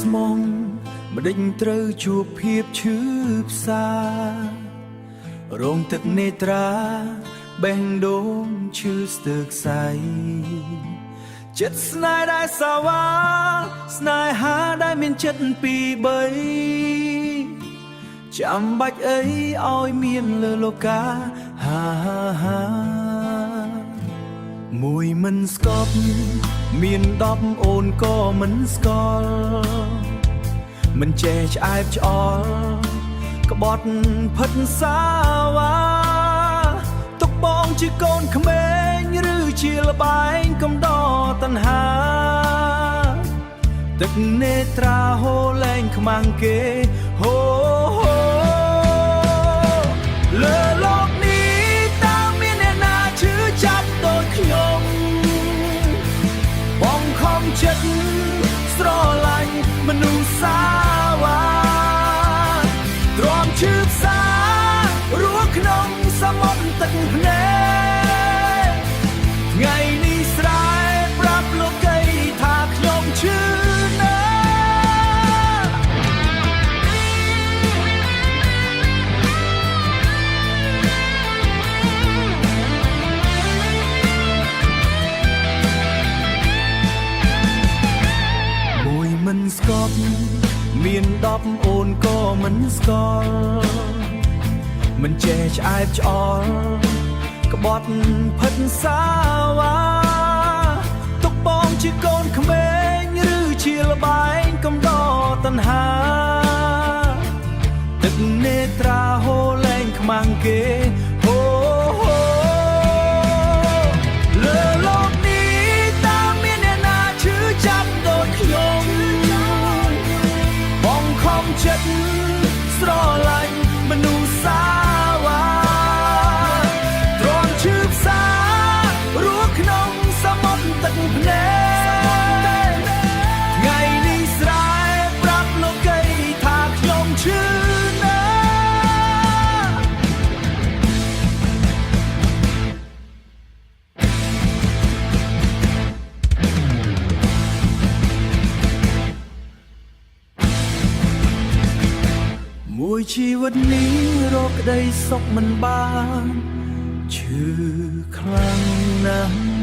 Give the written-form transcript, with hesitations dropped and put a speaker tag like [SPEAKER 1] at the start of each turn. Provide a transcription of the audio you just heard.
[SPEAKER 1] ស្មងម្ដេចត្រូវជួបភាពឈឺផ្សារងទឹកនេត្រាបេះដូងឈឺស្ទើរខ្សែចិត្តស្នេហ៍ដែលសាវ៉ាស្នេហាដែលមានចិត្តពីរបីចាំបាច់អីឲ្យមានលើលោកាមួយមិនស្កប់មាន10អូនក៏មិនស្គាល់មិនចេះឆ្អែតឆ្អល់ក្បត់ផិតសាវ៉ាទុកបងជាកូនក្មេងឬជាលបែងកំដរតណ្ហាទឹកនេត្រាហូរលែងខ្មាំងគេហូលើលោកនេះតើមានអ្នកណាឈឺចាប់ដូចខ្ញុំបងខំចិត្តស្រឡាញ់មនុស្សសាវ៉ាទ្រាំឈឺផ្សាររស់ក្នុងសមុទ្រទឹកភ្នែកថ្ងៃនេះស្រែប្រាប់លោកីថាខ្ញុំឈឺណាស់មួយមិនស្កប់មាន10អូនក៏មិនស្គាល់មិនចេះឆ្អែតឆ្អល់ក្បត់ផិតសាវ៉ាទុកបងជាកូនក្មេងឬជាលបែងកំដរតណ្ហាទឹកនេត្រាហូរលែងខ្មាំងគេហូលើលោកនេះតើមានអ្នកណាឈឺចាប់ដូចខ្ញុំបងខំចិត្តស្រឡាញ់មនុស្សសាវ៉ាទ្រាំឈឺផ្សាររស់ក្នុងសមុទ្រទឹកភ្នែកថ្ងៃនេះស្រែប្រាប់លោកីថាខ្ញុំឈឺណាស់មួយជីវិតនេះរកក្តីសុខមិនបានឈឺខ្លាំងណាស់